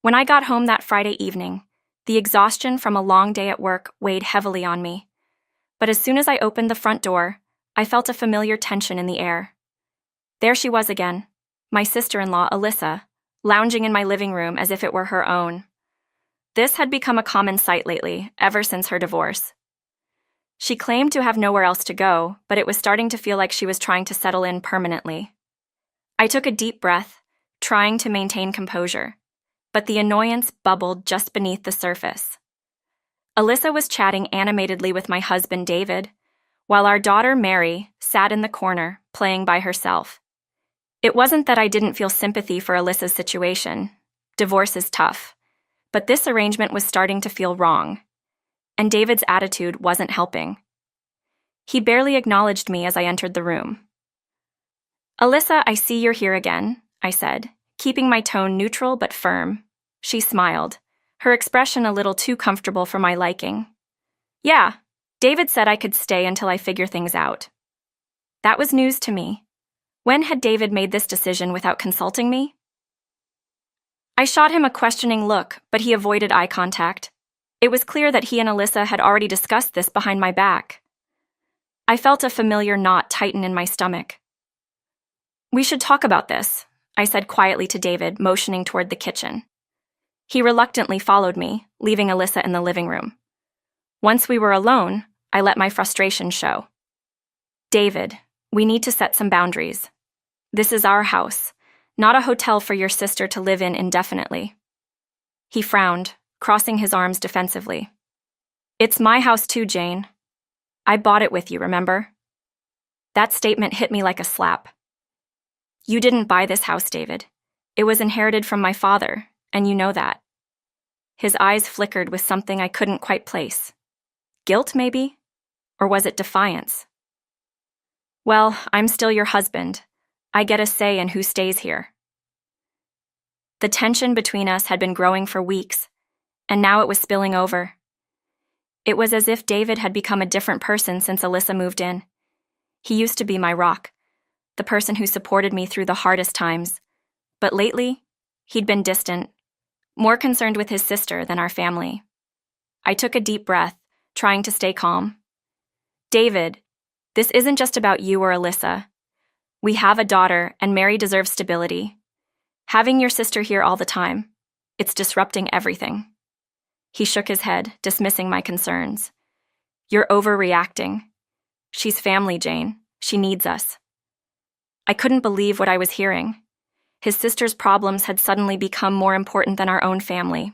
When I got home that Friday evening, the exhaustion from a long day at work weighed heavily on me. But as soon as I opened the front door, I felt a familiar tension in the air. There she was again, my sister-in-law, Alyssa, lounging in my living room as if it were her own. This had become a common sight lately, ever since her divorce. She claimed to have nowhere else to go, but it was starting to feel like she was trying to settle in permanently. I took a deep breath, trying to maintain composure, but the annoyance bubbled just beneath the surface. Alyssa was chatting animatedly with my husband, David, while our daughter, Mary, sat in the corner, playing by herself. It wasn't that I didn't feel sympathy for Alyssa's situation. Divorce is tough. But this arrangement was starting to feel wrong, and David's attitude wasn't helping. He barely acknowledged me as I entered the room. "Alyssa, I see you're here again," I said, keeping my tone neutral but firm. She smiled, her expression a little too comfortable for my liking. "Yeah, David said I could stay until I figure things out." That was news to me. When had David made this decision without consulting me? I shot him a questioning look, but he avoided eye contact. It was clear that he and Alyssa had already discussed this behind my back. I felt a familiar knot tighten in my stomach. "We should talk about this," I said quietly to David, motioning toward the kitchen. He reluctantly followed me, leaving Alyssa in the living room. Once we were alone, I let my frustration show. "David, we need to set some boundaries. This is our house, not a hotel for your sister to live in indefinitely." He frowned, crossing his arms defensively. "It's my house too, Jane. I bought it with you, remember?" That statement hit me like a slap. "You didn't buy this house, David. It was inherited from my father, and you know that." His eyes flickered with something I couldn't quite place. Guilt, maybe? Or was it defiance? "Well, I'm still your husband. I get a say in who stays here." The tension between us had been growing for weeks, and now it was spilling over. It was as if David had become a different person since Alyssa moved in. He used to be my rock, the person who supported me through the hardest times. But lately, he'd been distant, more concerned with his sister than our family. I took a deep breath, trying to stay calm. "David, this isn't just about you or Alyssa. We have a daughter, and Mary deserves stability. Having your sister here all the time, it's disrupting everything." He shook his head, dismissing my concerns. "You're overreacting. She's family, Jane. She needs us." I couldn't believe what I was hearing. His sister's problems had suddenly become more important than our own family.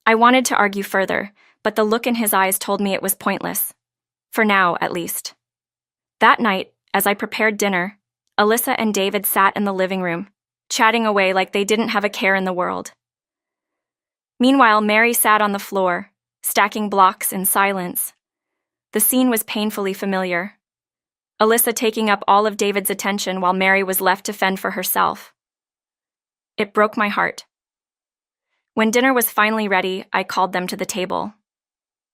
I wanted to argue further, but the look in his eyes told me it was pointless. For now, at least. That night, as I prepared dinner, Alyssa and David sat in the living room, chatting away like they didn't have a care in the world. Meanwhile, Mary sat on the floor, stacking blocks in silence. The scene was painfully familiar. Alyssa taking up all of David's attention while Mary was left to fend for herself. It broke my heart. When dinner was finally ready, I called them to the table.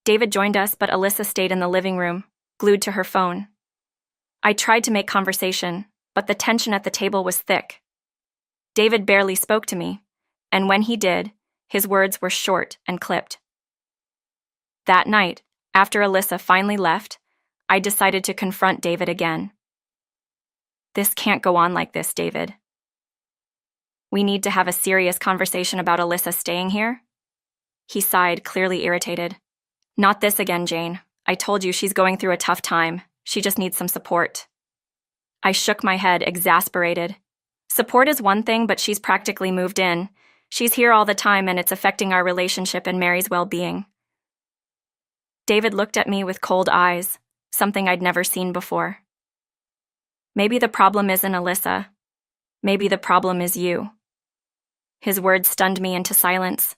David joined us, but Alyssa stayed in the living room, glued to her phone. I tried to make conversation, but the tension at the table was thick. David barely spoke to me, and when he did, his words were short and clipped. That night, after Alyssa finally left, I decided to confront David again. "This can't go on like this, David. We need to have a serious conversation about Alyssa staying here." He sighed, clearly irritated. "Not this again, Jane. I told you she's going through a tough time. She just needs some support." I shook my head, exasperated. Support is one thing, but she's practically moved in. She's here all the time, and it's affecting our relationship and Mary's well-being. David looked at me with cold eyes, something I'd never seen before. "Maybe the problem isn't Alyssa. Maybe the problem is you." His words stunned me into silence.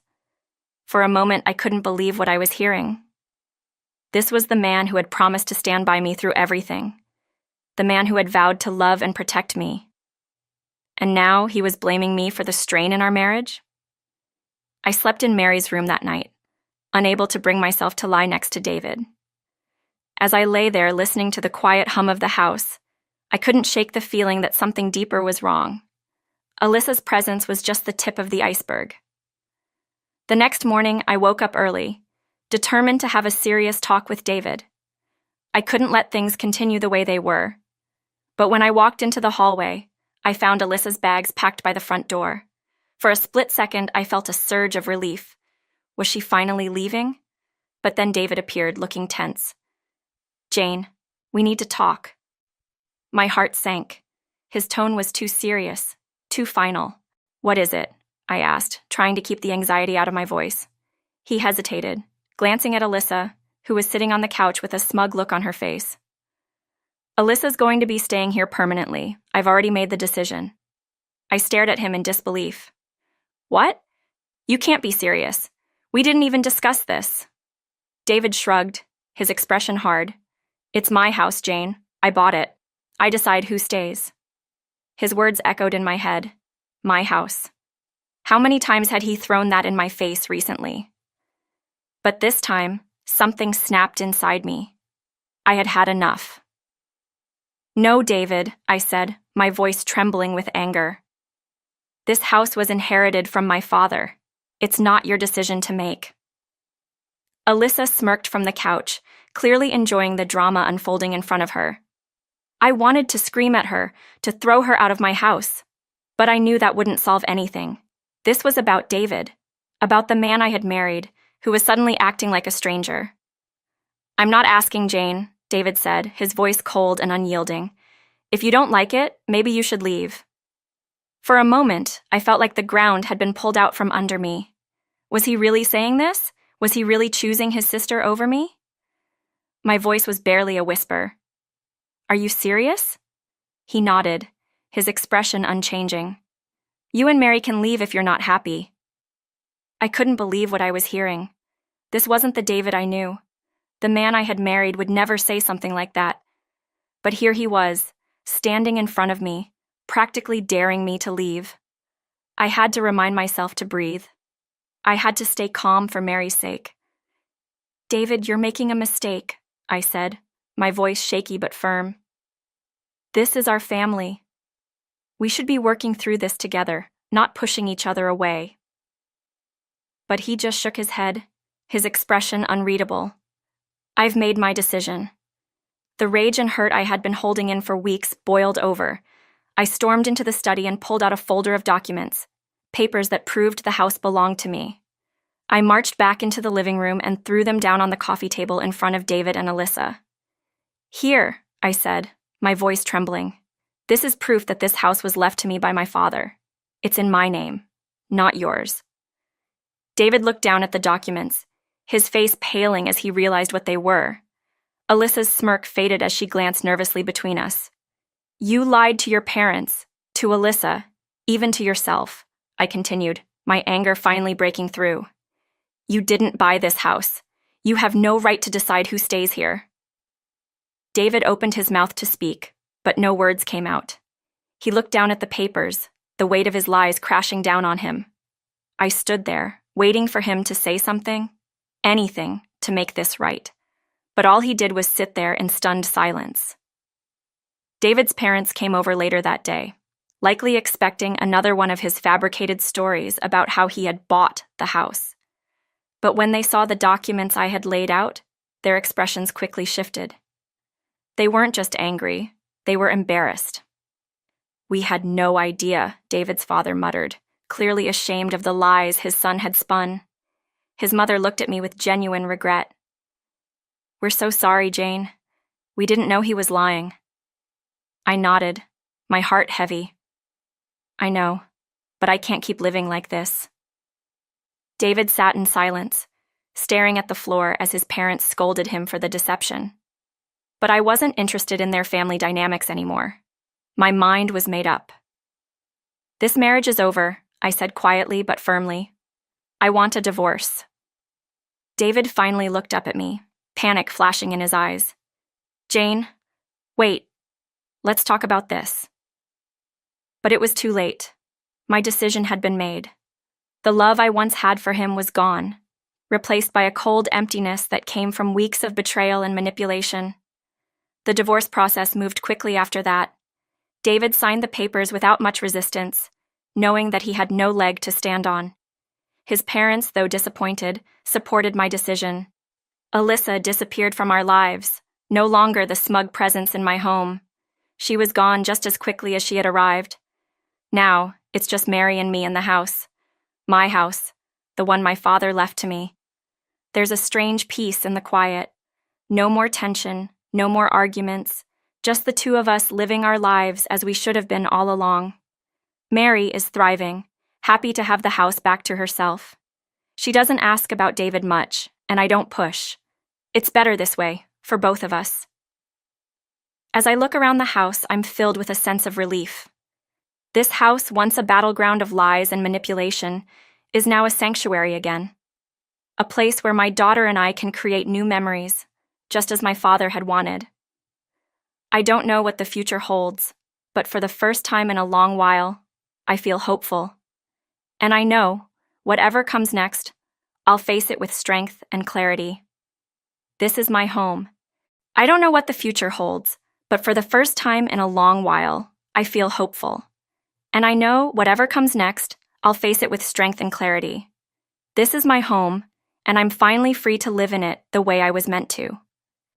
For a moment, I couldn't believe what I was hearing. This was the man who had promised to stand by me through everything. The man who had vowed to love and protect me. And now he was blaming me for the strain in our marriage? I slept in Mary's room that night, unable to bring myself to lie next to David. As I lay there listening to the quiet hum of the house, I couldn't shake the feeling that something deeper was wrong. Alyssa's presence was just the tip of the iceberg. The next morning, I woke up early, determined to have a serious talk with David. I couldn't let things continue the way they were. But when I walked into the hallway, I found Alyssa's bags packed by the front door. For a split second, I felt a surge of relief. Was she finally leaving? But then David appeared, looking tense. "Jane, we need to talk." My heart sank. His tone was too serious, too final. "What is it?" I asked, trying to keep the anxiety out of my voice. He hesitated, glancing at Alyssa, who was sitting on the couch with a smug look on her face. "Alyssa's going to be staying here permanently. I've already made the decision." I stared at him in disbelief. "What? You can't be serious. We didn't even discuss this." David shrugged, his expression hard. "It's my house, Jane. I bought it. I decide who stays." His words echoed in my head. My house. How many times had he thrown that in my face recently? But this time, something snapped inside me. I had had enough. "No, David," I said, my voice trembling with anger. "This house was inherited from my father. It's not your decision to make." Alyssa smirked from the couch, clearly enjoying the drama unfolding in front of her. I wanted to scream at her, to throw her out of my house. But I knew that wouldn't solve anything. This was about David, about the man I had married, who was suddenly acting like a stranger. "I'm not asking, Jane," David said, his voice cold and unyielding. "If you don't like it, maybe you should leave." For a moment, I felt like the ground had been pulled out from under me. Was he really saying this? Was he really choosing his sister over me? My voice was barely a whisper. "Are you serious?" He nodded, his expression unchanging. "You and Mary can leave if you're not happy." I couldn't believe what I was hearing. This wasn't the David I knew. The man I had married would never say something like that. But here he was, standing in front of me, practically daring me to leave. I had to remind myself to breathe. I had to stay calm for Mary's sake. "David, you're making a mistake," I said, my voice shaky but firm. "This is our family. We should be working through this together, not pushing each other away." But he just shook his head, his expression unreadable. "I've made my decision." The rage and hurt I had been holding in for weeks boiled over. I stormed into the study and pulled out a folder of documents, papers that proved the house belonged to me. I marched back into the living room and threw them down on the coffee table in front of David and Alyssa. "Here," I said, my voice trembling. "This is proof that this house was left to me by my father. It's in my name, not yours." David looked down at the documents, his face paling as he realized what they were. Alyssa's smirk faded as she glanced nervously between us. "You lied to your parents, to Alyssa, even to yourself," I continued, my anger finally breaking through. "You didn't buy this house. You have no right to decide who stays here." David opened his mouth to speak, but no words came out. He looked down at the papers, the weight of his lies crashing down on him. I stood there, waiting for him to say something, anything, to make this right. But all he did was sit there in stunned silence. David's parents came over later that day, likely expecting another one of his fabricated stories about how he had bought the house. But when they saw the documents I had laid out, their expressions quickly shifted. They weren't just angry, they were embarrassed. "We had no idea," David's father muttered, clearly ashamed of the lies his son had spun. His mother looked at me with genuine regret. "We're so sorry, Jane. We didn't know he was lying." I nodded, my heart heavy. "I know, but I can't keep living like this." David sat in silence, staring at the floor as his parents scolded him for the deception. But I wasn't interested in their family dynamics anymore. My mind was made up. "This marriage is over," I said quietly but firmly. "I want a divorce." David finally looked up at me, panic flashing in his eyes. "Jane, wait. Let's talk about this." But it was too late. My decision had been made. The love I once had for him was gone, replaced by a cold emptiness that came from weeks of betrayal and manipulation. The divorce process moved quickly after that. David signed the papers without much resistance, knowing that he had no leg to stand on. His parents, though disappointed, supported my decision. Alyssa disappeared from our lives, no longer the smug presence in my home. She was gone just as quickly as she had arrived. Now, it's just Mary and me in the house. My house, the one my father left to me. There's a strange peace in the quiet. No more tension, no more arguments, just the two of us living our lives as we should have been all along. Mary is thriving, happy to have the house back to herself. She doesn't ask about David much, and I don't push. It's better this way, for both of us. As I look around the house, I'm filled with a sense of relief. This house, once a battleground of lies and manipulation, is now a sanctuary again. A place where my daughter and I can create new memories, just as my father had wanted. I don't know what the future holds, but for the first time in a long while, I feel hopeful. And I know, whatever comes next, I'll face it with strength and clarity. This is my home. I don't know what the future holds, but for the first time in a long while, I feel hopeful. And I know, whatever comes next, I'll face it with strength and clarity. This is my home, and I'm finally free to live in it the way I was meant to.